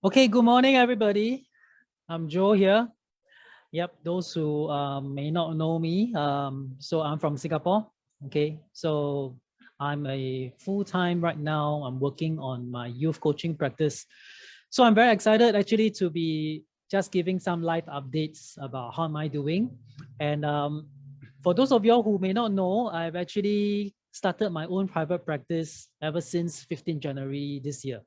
Okay, good morning, everybody. I'm Joe here. Yep, those who may not know me, so I'm from Singapore. Okay, so I'm a full-time right now. I'm working on my youth coaching practice. So I'm very excited actually to be just giving some live updates about how am I doing. And for those of you who may not know, I've actually started my own private practice ever since 15 January this year.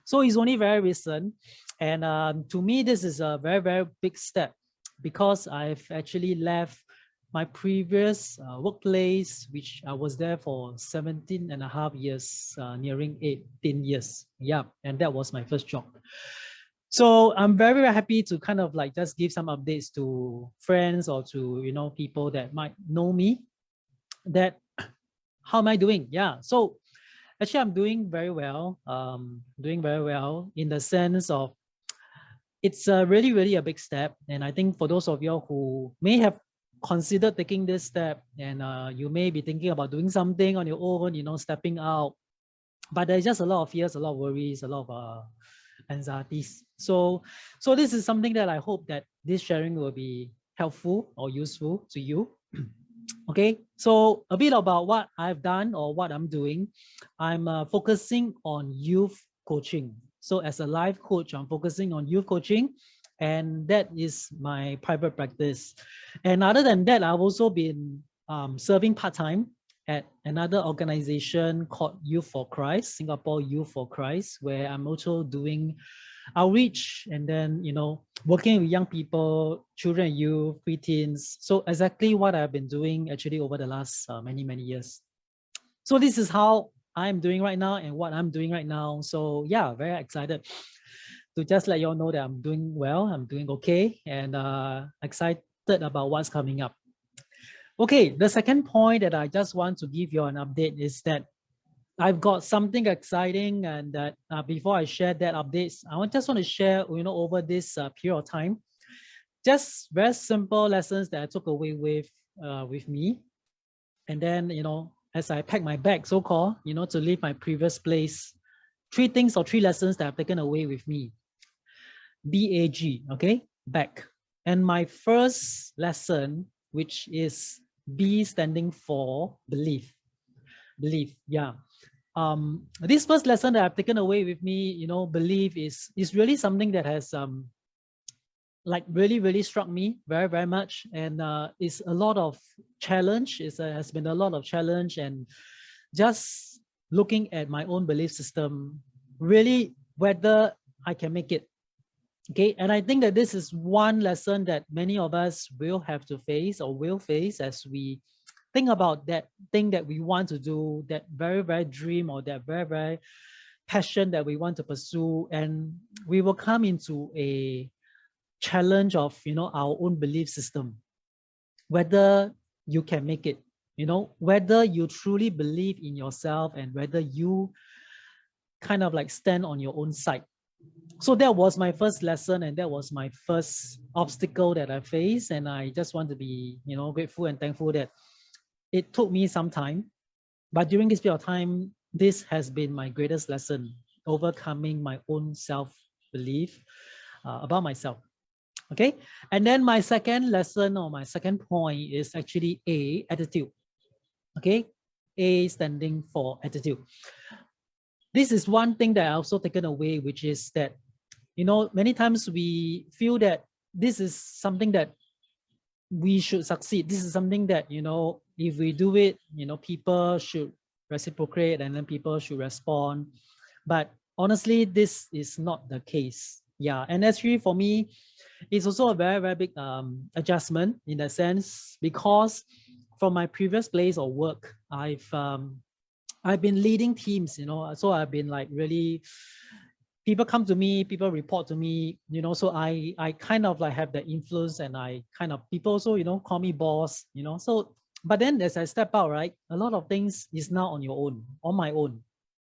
So it's only very recent. And to me, this is a very, very big step because I've actually left my previous workplace, which I was there for 17 and a half years, nearing 18 years. Yeah, and that was my first job. So I'm very, very happy to kind of like just give some updates to friends or to, people that might know me that how am I doing? Yeah. So actually, I'm doing very well. Doing very well in the sense of it's really, really a big step. And I think for those of you who may have considered taking this step and you may be thinking about doing something on your own, stepping out, but there's just a lot of fears, a lot of worries, a lot of anxieties. So this is something that I hope that this sharing will be helpful or useful to you. Okay, so a bit about what I've done or what I'm doing. I'm focusing on youth coaching. So as a life coach, I'm focusing on youth coaching, and that is my private practice. And other than that, I've also been serving part-time at another organization called Youth for Christ, Singapore Youth for Christ, where I'm also doing outreach and then, working with young people, children and youth, preteens. So exactly what I've been doing actually over the last many, many years. So this is how I'm doing right now and what I'm doing right now. So yeah, very excited to just let you all know that I'm doing well, I'm doing okay, and excited about what's coming up. Okay, the second point that I just want to give you an update is that I've got something exciting, and that before I share that updates, just want to share, over this period of time, just very simple lessons that I took away with me, and then as I pack my bag, so called, to leave my previous place, three things or three lessons that I've taken away with me. B.A.G. Okay, back, and my first lesson, which is B standing for belief. Belief, yeah. This first lesson that I've taken away with me, belief is really something that has like really, really struck me very, very much, and it's a lot of challenge. Has been a lot of challenge, and just looking at my own belief system, really whether I can make it. Okay, and I think that this is one lesson that many of us will have to face or will face as we think about that thing that we want to do, that very, very dream or that very, very passion that we want to pursue. And we will come into a challenge of, our own belief system, whether you can make it, whether you truly believe in yourself and whether you kind of like stand on your own side. So that was my first lesson, and that was my first obstacle that I faced. And I just want to be, grateful and thankful that it took me some time, but during this period of time, this has been my greatest lesson, overcoming my own self-belief about myself. Okay, and then my second lesson or my second point is actually A, attitude. Okay, A standing for attitude. This is one thing that I also taken away, which is that, many times we feel that this is something that we should succeed. This is something that, if we do it, people should reciprocate and then people should respond. But honestly, this is not the case. Yeah, and actually for me, it's also a very, very big adjustment in that sense, because from my previous place or work, I've been leading teams, so I've been like really, people come to me, people report to me, so I kind of like have the influence, and I kind of, people also, call me boss, so, but then as I step out, right, a lot of things is now on your own, on my own.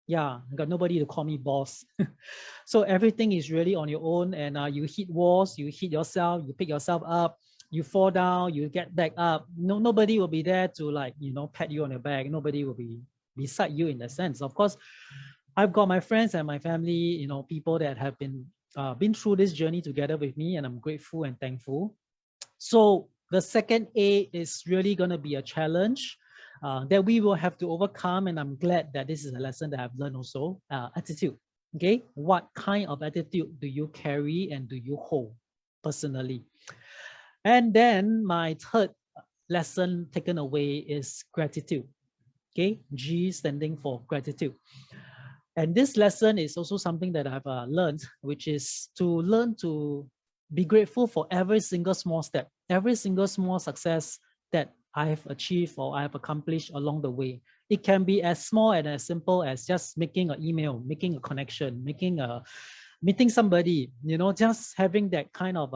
Yeah, I got nobody to call me boss. So everything is really on your own, and you hit walls, you hit yourself, you pick yourself up, you fall down, you get back up. Nobody will be there to like, pat you on your back. Nobody will be beside you in that sense. Of course, I've got my friends and my family, people that have been been through this journey together with me, and I'm grateful and thankful. So the second A is really going to be a challenge that we will have to overcome. And I'm glad that this is a lesson that I've learned also. Attitude. Okay. What kind of attitude do you carry and do you hold personally? And then my third lesson taken away is gratitude. Okay. G standing for gratitude. And this lesson is also something that I've learned, which is to learn to be grateful for every single small step, every single small success that I have achieved or I have accomplished along the way. It can be as small and as simple as just making an email, making a connection, meeting somebody, just having that kind of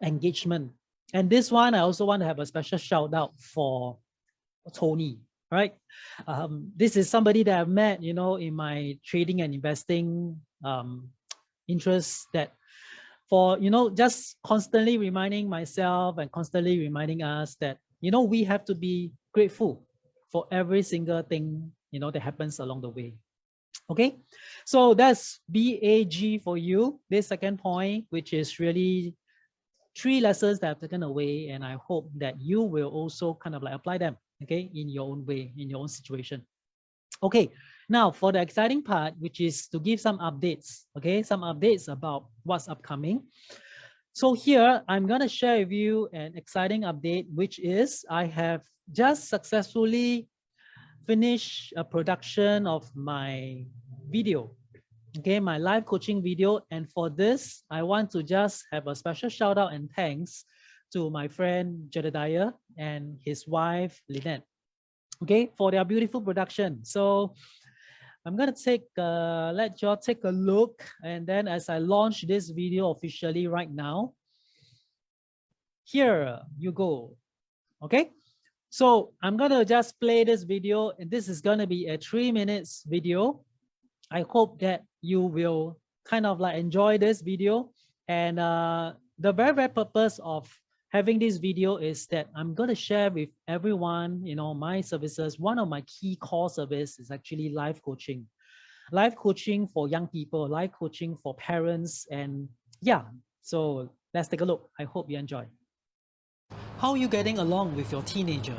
engagement. And this one, I also want to have a special shout out for Tony, right? This is somebody that I've met, in my trading and investing interests, that for, just constantly reminding myself and constantly reminding us that, we have to be grateful for every single thing, that happens along the way. Okay, so that's B.A.G for you, this second point, which is really 3 lessons that I've taken away, and I hope that you will also kind of like apply them, okay, in your own way, in your own situation. Okay, now for the exciting part, which is to give some updates, okay, some updates about what's upcoming. So here, I'm going to share with you an exciting update, which is I have just successfully finished a production of my video, okay, my live coaching video. And for this, I want to just have a special shout out and thanks to my friend Jedediah and his wife Lynette, okay, for their beautiful production. So I'm gonna let y'all take a look, and then as I launch this video officially right now, here you go. Okay, so I'm gonna just play this video, and this is gonna be a 3 minutes video. I hope that you will kind of like enjoy this video. And the very purpose of having this video is that I'm going to share with everyone, my services. One of my key core service is actually life coaching for young people, life coaching for parents. And yeah, so let's take a look. I hope you enjoy. How are you getting along with your teenager?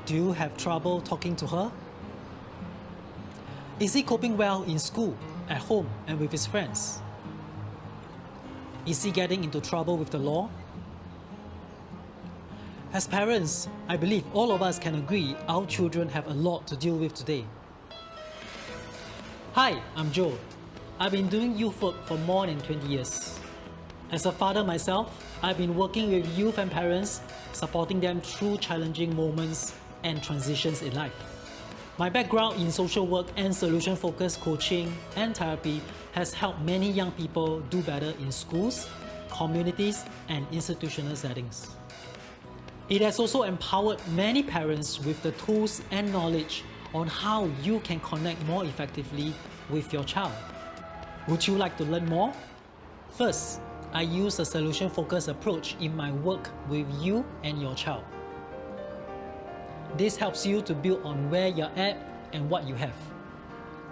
Do you have trouble talking to her? Is he coping well in school, at home, and with his friends? Is he getting into trouble with the law? As parents, I believe all of us can agree our children have a lot to deal with today. Hi, I'm Joe. I've been doing youth work for more than 20 years. As a father myself, I've been working with youth and parents, supporting them through challenging moments and transitions in life. My background in social work and solution-focused coaching and therapy has helped many young people do better in schools, communities, and institutional settings. It has also empowered many parents with the tools and knowledge on how you can connect more effectively with your child. Would you like to learn more? First, I use a solution-focused approach in my work with you and your child. This helps you to build on where you're at and what you have.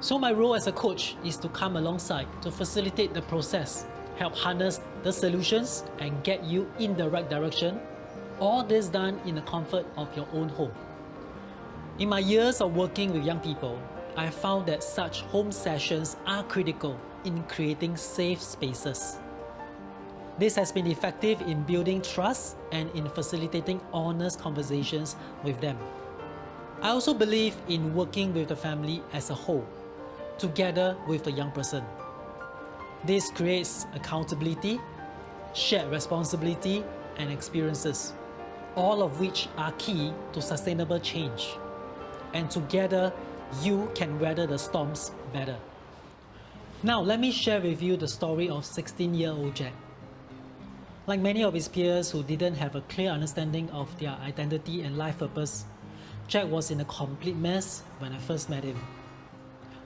So my role as a coach is to come alongside to facilitate the process, help harness the solutions and get you in the right direction. All this done in the comfort of your own home. In my years of working with young people, I found that such home sessions are critical in creating safe spaces. This has been effective in building trust and in facilitating honest conversations with them. I also believe in working with the family as a whole, together with the young person. This creates accountability, shared responsibility, and experiences, all of which are key to sustainable change. And together, you can weather the storms better. Now, let me share with you the story of 16-year-old Jack. Like many of his peers who didn't have a clear understanding of their identity and life purpose, Jack was in a complete mess when I first met him.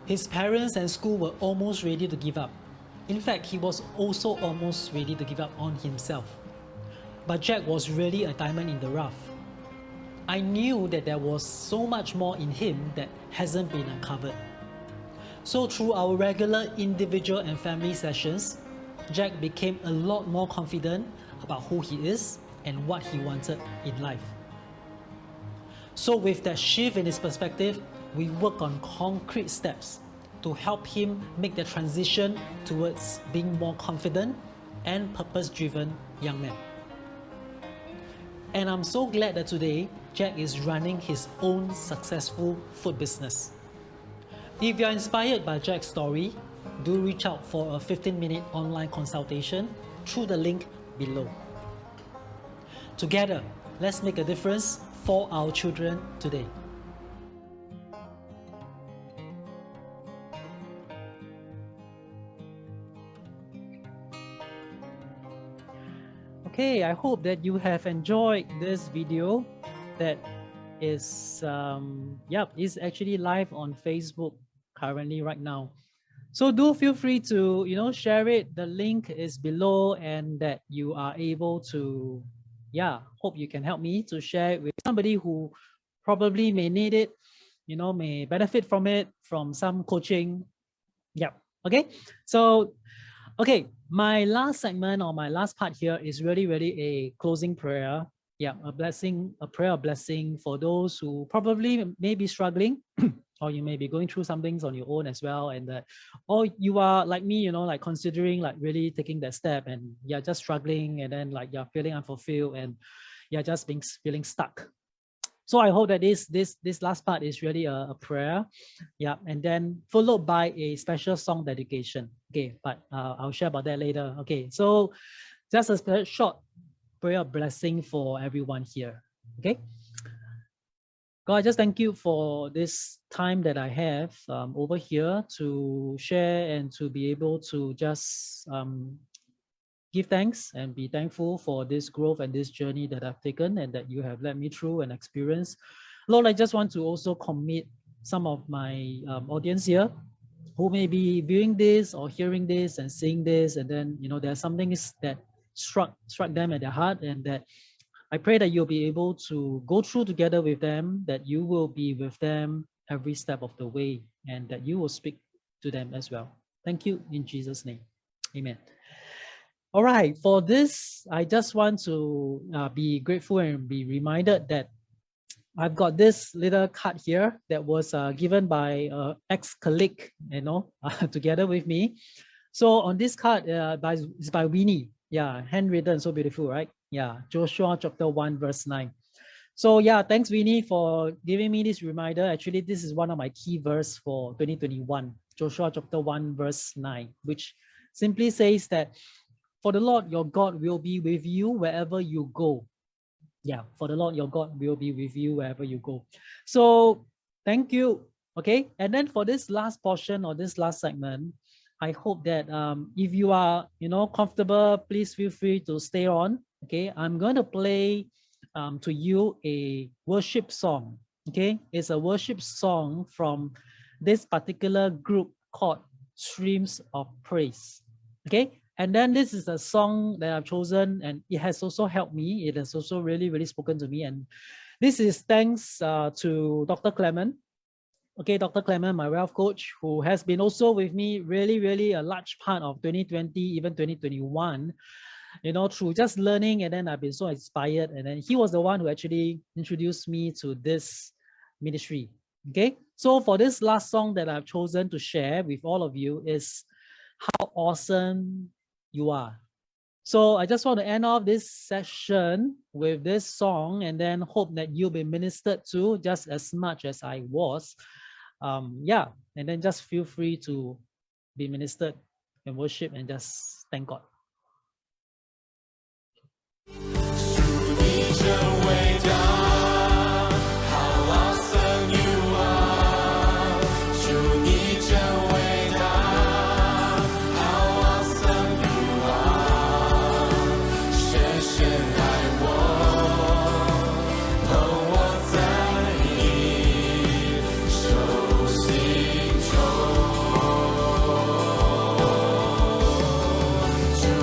His parents and school were almost ready to give up. In fact, he was also almost ready to give up on himself. But Jack was really a diamond in the rough. I knew that there was so much more in him that hasn't been uncovered. So through our regular individual and family sessions, Jack became a lot more confident about who he is and what he wanted in life. So with that shift in his perspective, we work on concrete steps to help him make the transition towards being more confident and purpose-driven young man. And I'm so glad that today, Jack is running his own successful food business. If you're inspired by Jack's story, do reach out for a 15-minute online consultation through the link below. Together, let's make a difference for our children today. Okay, I hope that you have enjoyed this video that is is actually live on Facebook currently right now. So do feel free to share it. The link is below, and that you are able to hope you can help me to share it with somebody who probably may need it, may benefit from it, from some coaching. Okay, so my last segment or my last part here is really a closing prayer. A prayer of blessing for those who probably may be struggling or you may be going through some things on your own as well, and that, or you are like me, like considering like really taking that step, and you're just struggling, and then like you're feeling unfulfilled, and you're just feeling stuck. So I hope that this last part is really a prayer, and then followed by a special song dedication. Okay, but I'll share about that later. Okay, so just a short prayer of blessing for everyone here. Okay, God, I just thank you for this time that I have over here to share and to be able to just give thanks and be thankful for this growth and this journey that I've taken and that you have led me through and experienced. Lord, I just want to also commit some of my audience here who may be viewing this or hearing this and seeing this, and then there's something that struck them at their heart, and that I pray that you'll be able to go through together with them, that you will be with them every step of the way, and that you will speak to them as well. Thank you in Jesus' name. Amen. All right, for this, I just want to be grateful and be reminded that I've got this little card here that was given by an ex-colleague, together with me. So on this card, it's by Winnie. Handwritten, so beautiful, right? Joshua chapter 1, verse 9. So thanks Winnie for giving me this reminder. Actually, this is one of my key verse for 2021, Joshua chapter 1, verse 9, which simply says that, for the Lord your God will be with you wherever you go. For the Lord your God will be with you wherever you go. So thank you. Okay, and then for this last portion or this last segment, I hope that if you are comfortable, please feel free to stay on. Okay, I'm going to play to you a worship song. Okay, it's a worship song from this particular group called Streams of Praise. Okay, and then this is a song that I've chosen, and it has also helped me. It has also really spoken to me, and this is thanks to Dr. Clement. Okay, Dr. Clement, my wealth coach, who has been also with me really a large part of 2020, even 2021, through just learning, and then I've been so inspired, and then he was the one who actually introduced me to this ministry. Okay, so for this last song that I've chosen to share with all of you is How Awesome You Are. So I just want to end off this session with this song, and then hope that you'll be ministered to just as much as I was. And then just feel free to be ministered and worship and just thank God.主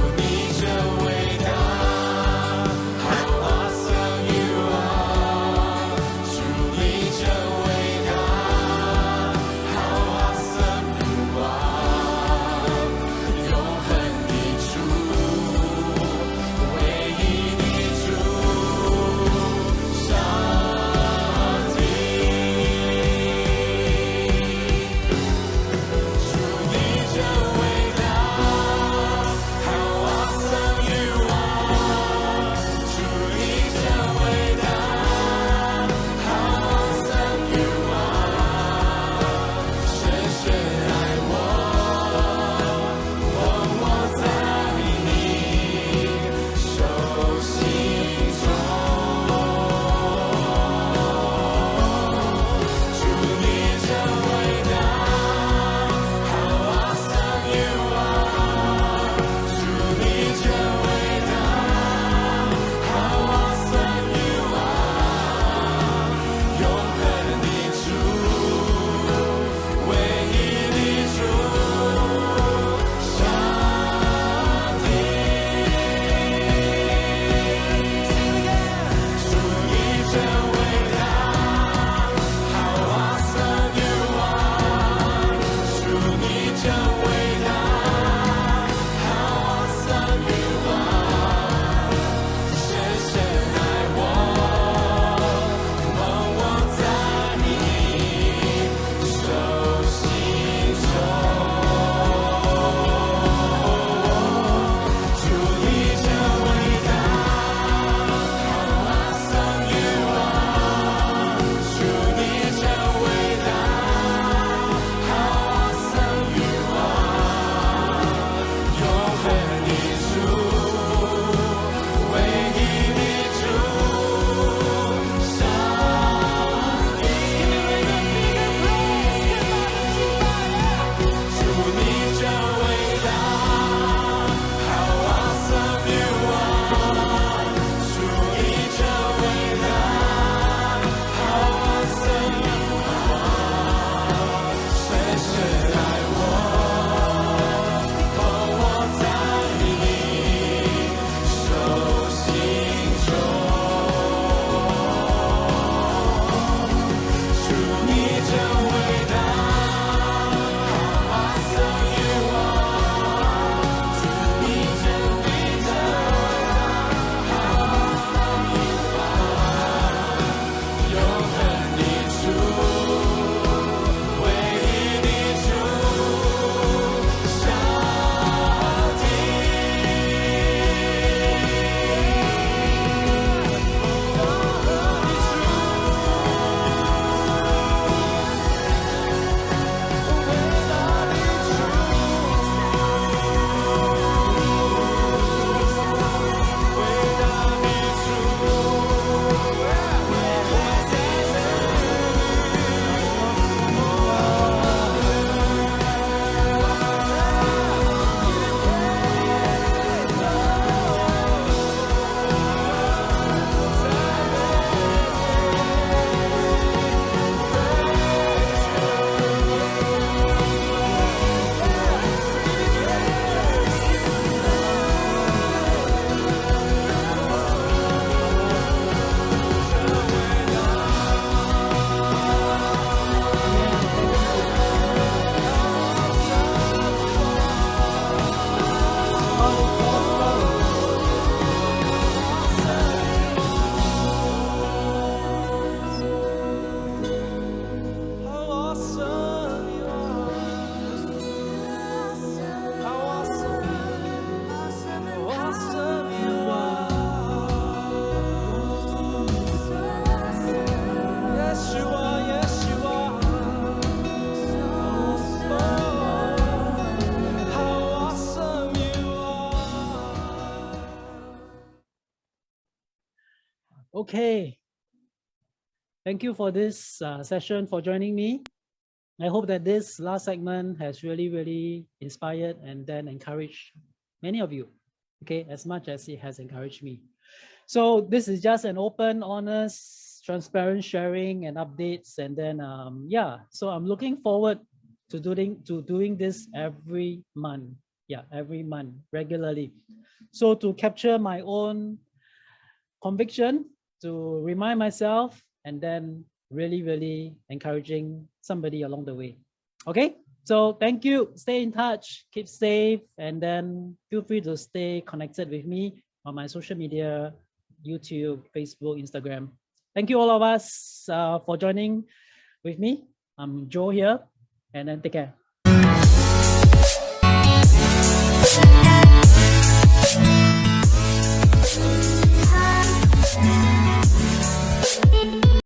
Okay. Thank you for this session, for joining me. I hope that this last segment has really inspired and then encouraged many of you, okay, as much as it has encouraged me. So this is just an open, honest, transparent sharing and updates. And then, yeah, so I'm looking forward to doing this every month. Yeah, every month, regularly. So to capture my own conviction, to remind myself, and then really encouraging somebody along the way. Okay, so thank you. Stay in touch, keep safe, and then feel free to stay connected with me on my social media, YouTube, Facebook, Instagram. Thank you all of us for joining with me. I'm Joe here, and then take care.